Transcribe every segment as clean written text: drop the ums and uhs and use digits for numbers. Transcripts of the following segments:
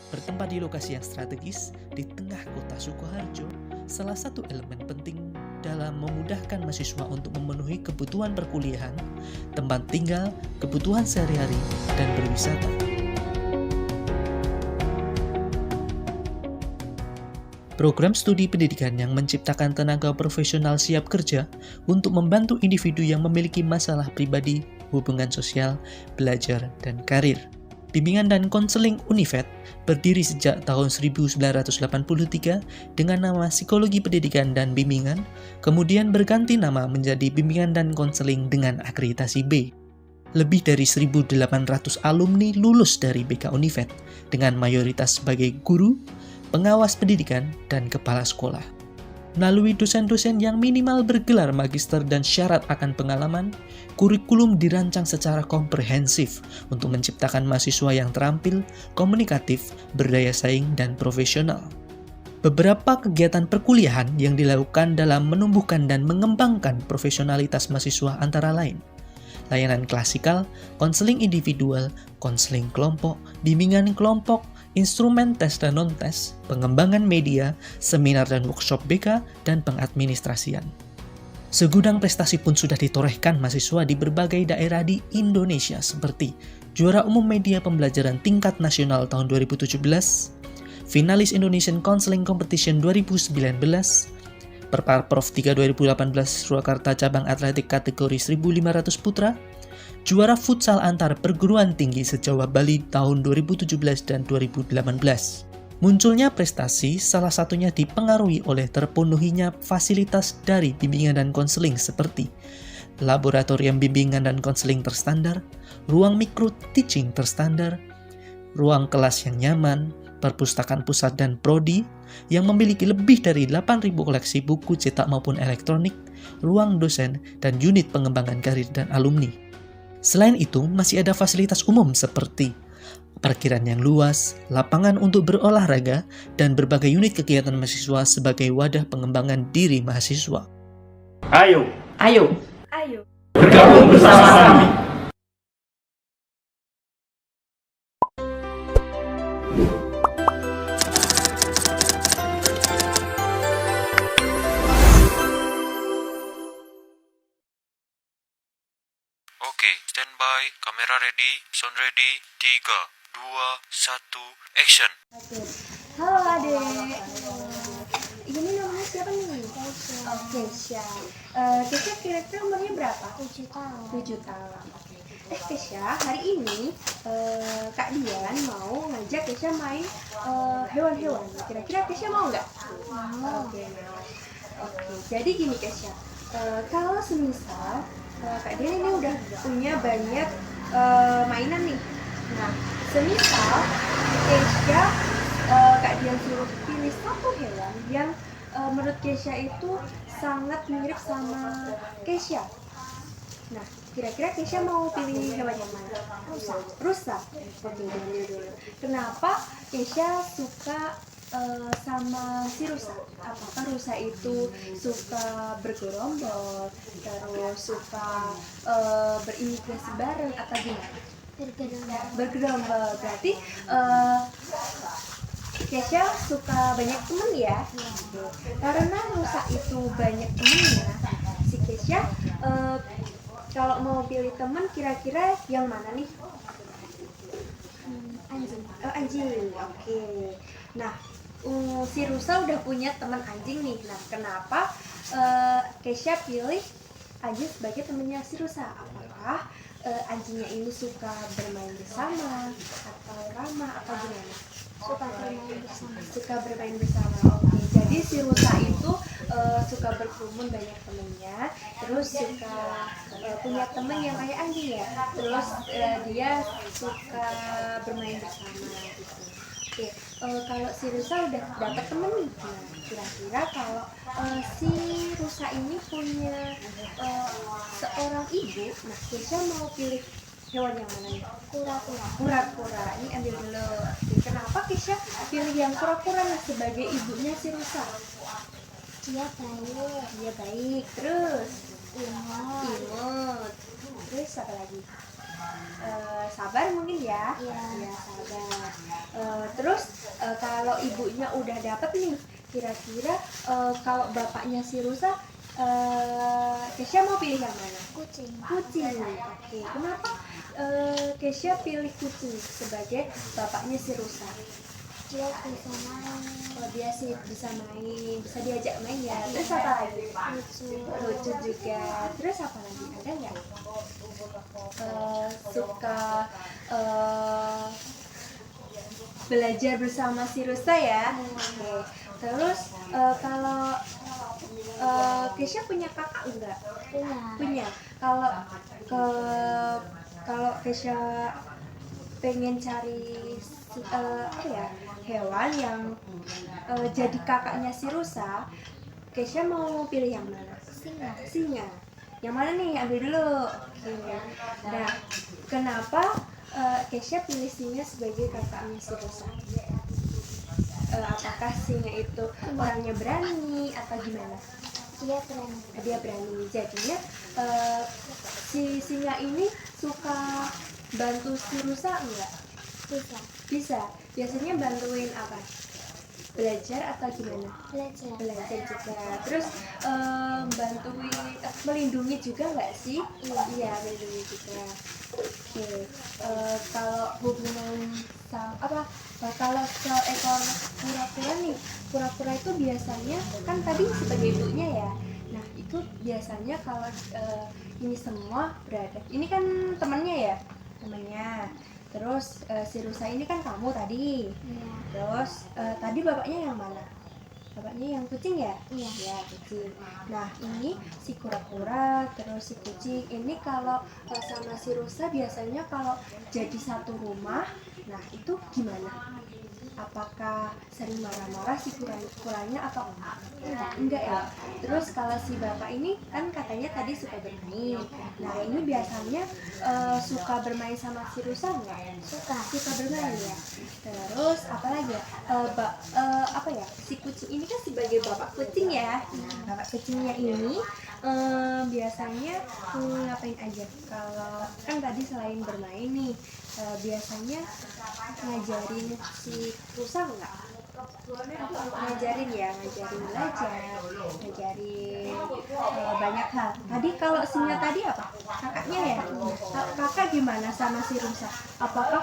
Bertempat di lokasi yang strategis di tengah kota Sukoharjo, salah satu elemen penting dalam memudahkan mahasiswa untuk memenuhi kebutuhan perkuliahan, tempat tinggal, kebutuhan sehari-hari, dan berwisata. Program studi pendidikan yang menciptakan tenaga profesional siap kerja untuk membantu individu yang memiliki masalah pribadi, hubungan sosial, belajar, dan karir. Bimbingan dan konseling Univet berdiri sejak tahun 1983 dengan nama Psikologi Pendidikan dan Bimbingan, kemudian berganti nama menjadi Bimbingan dan Konseling dengan akreditasi B. Lebih dari 1.800 alumni lulus dari BK Univet dengan mayoritas sebagai guru, pengawas pendidikan, dan kepala sekolah. Melalui dosen-dosen yang minimal bergelar magister dan syarat akan pengalaman, kurikulum dirancang secara komprehensif untuk menciptakan mahasiswa yang terampil, komunikatif, berdaya saing, dan profesional. Beberapa kegiatan perkuliahan yang dilakukan dalam menumbuhkan dan mengembangkan profesionalitas mahasiswa antara lain layanan klasikal, konseling individual, konseling kelompok, bimbingan kelompok, instrumen tes dan non-tes, pengembangan media, seminar dan workshop BK, dan pengadministrasian. Segudang prestasi pun sudah ditorehkan mahasiswa di berbagai daerah di Indonesia seperti juara umum media pembelajaran tingkat nasional tahun 2017, finalis Indonesian Counseling Competition 2019, Perparprov 3 2018 Surakarta cabang atletik kategori 1.500 putra, juara futsal antar perguruan tinggi se-Jawa Bali tahun 2017 dan 2018. Munculnya prestasi salah satunya dipengaruhi oleh terpenuhinya fasilitas dari bimbingan dan konseling seperti laboratorium bimbingan dan konseling terstandar, ruang micro teaching terstandar, ruang kelas yang nyaman, perpustakaan pusat dan prodi yang memiliki lebih dari 8.000 koleksi buku cetak maupun elektronik, ruang dosen, dan unit pengembangan karir dan alumni. Selain itu, masih ada fasilitas umum seperti parkiran yang luas, lapangan untuk berolahraga, dan berbagai unit kegiatan mahasiswa sebagai wadah pengembangan diri mahasiswa. Ayo, Bergabung bersama kami. Oke, standby, kamera ready, sound ready, 3, 2, 1, action. Halo adek. Ini namanya siapa nih? Kesha. Kesha kira-kira umurnya berapa? 7 tahun. 7 tahun. Kesha, hari ini Kak Dian mau ngajak Kesha main hewan-hewan. Kira-kira Kesha mau nggak? Mau. Oke. Jadi gini Kesha, kalau semisal Kak Dian ini udah punya banyak mainan nih. Nah, semisal Kesha Kak Dian suruh pilih satu hewan yang menurut Kesha itu sangat mirip sama Kesha. Nah, kira-kira Kesha mau pilih hewan yang mana? Rusa. Oke, dulu. Kenapa Kesha suka sama si rusa? Apakah rusa itu suka bergerombol, terus suka berimigrasi bareng atau gimana? Bergerombol. Berarti Kesha suka banyak temen ya? Karena rusa itu banyak temennya, si Kesha kalau mau pilih temen kira-kira yang mana nih? Anjing. Anjing, oke. Nah, si rusa udah punya teman anjing nih. Nah, kenapa Kesha pilih anjing sebagai temennya si rusa? Apakah anjingnya ini suka bermain bersama atau ramah atau gimana? Suka bermain bersama. Oke. Jadi si rusa itu suka berkerumun banyak temennya, terus suka punya temen yang kayak anjing ya, terus dia suka bermain bersama gitu. Oke, kalau si rusa udah dapat temen nih, nah kira-kira kalau si rusa ini punya seorang ibu, nah Kesha mau pilih hewan yang mana nih? Kura-kura. Ini ambil dulu. Kenapa Kesha pilih yang kura-kura sebagai ibunya si rusa? Dia baik. Terus imut. Terus apa lagi? Sabar mungkin ya. Iya, sabar. Terus Kalau ibunya udah dapet nih, kira-kira kalau bapaknya si rusa, Kesha mau pilih yang mana? Kucing. Kucing. Oke, kenapa Kesha pilih kucing sebagai bapaknya si rusa? Dia bisa main. Oh, dia sih bisa main, bisa diajak main ya. Terus apa lagi? Lucu. Lucu juga. Terus apa lagi? Ada nggak? Suka belajar bersama si rusa ya. Oke. Terus kalau Kesha punya kakak enggak? Punya. Kalau kalau Kesha pengen cari hewan yang jadi kakaknya si rusa, Kesha mau pilih yang mana? Singa. Singa. Yang mana nih? Ambil dulu. Oke. Nah, kenapa Kesha pilih singa sebagai kakaknya si rusa? Apakah singa itu orangnya berani atau gimana? Dia berani. Dia berani. Jadinya si singa ini suka bantu si rusa enggak? Bisa. Bisa. Biasanya bantuin apa? Belajar atau gimana? Belajar. Belajar juga. Terus bantuin melindungi juga nggak sih? Iya, melindungi juga. Oke. Kalau hubungan kalau seekor kura-kura nih, kura-kura itu biasanya kan tadi sebagai ibunya ya. Nah, itu biasanya kalau ini semua berada. Ini kan temannya ya, temannya. Terus si rusa ini kan kamu tadi. Iya. Terus tadi bapaknya yang mana? Bapaknya yang kucing ya? Iya. Ya, kucing. Nah, ini si kura-kura, terus si kucing. Ini kalau sama si rusa biasanya kalau jadi satu rumah, nah itu gimana? Apakah sering marah-marah si kuranya atau enggak ya? Terus kalau si bapak ini kan katanya tadi suka bermain. Nah, ini biasanya suka bermain sama si rusa enggak? Suka bermain ya. Terus apa lagi ya? Si kucing ini kan sebagai bapak kucing ya. Nah, bapak kucingnya ini biasanya ngapain aja? Kalau kan tadi selain bermain nih, biasanya ngajarin si rusa enggak? Ngajarin belajar, ngajarin banyak hal. Tadi kalau singa tadi apa? Kakaknya ya? Kakak gimana sama si rusa? Apakah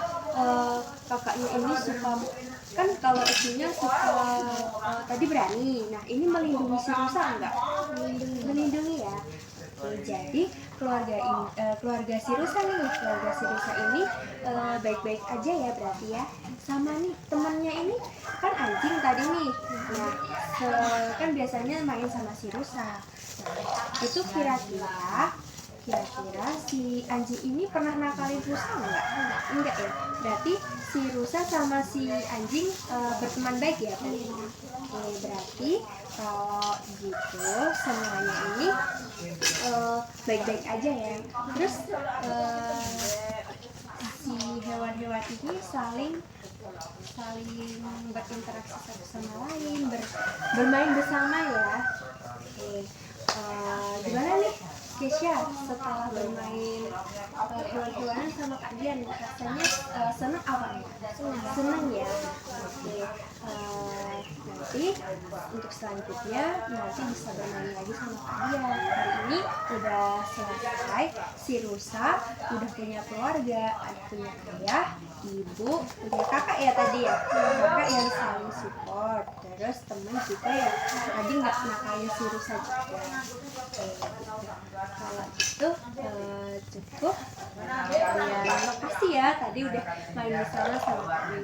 kakaknya ini suka, kan kalau singa suka tadi berani. Nah, ini melindungi si rusa enggak? Melindungi ya. Oke, jadi keluarga si rusa ini baik-baik aja ya berarti ya. Sama nih temannya ini kan anjing tadi nih. Nah, kan biasanya main sama si rusa. Nah, itu kira-kira si anjing ini pernah nakalin rusa enggak? Enggak ya. Berarti si rusa sama si anjing berteman baik ya. Oke, berarti kalau gitu semuanya ini baik-baik aja ya. Terus si hewan-hewan ini saling berinteraksi satu sama lain, bermain bersama ya. Oke, gimana nih Kesha setelah bermain hewan-hewanan sama Kak Dian, rasanya seneng apa nih? Seneng ya. Oke, nanti untuk selanjutnya nanti bisa bermain lagi sama Kak Dian. Hari ini udah selesai, si rusa udah punya keluarga, punya ayah, ibu, punya kakak ya tadi ya, kakak yang saling support, terus temen juga ya tadi nggak nakalin si rusa juga. Kalau gitu cukup. Ya, makasih ya tadi udah main bersama sama kami.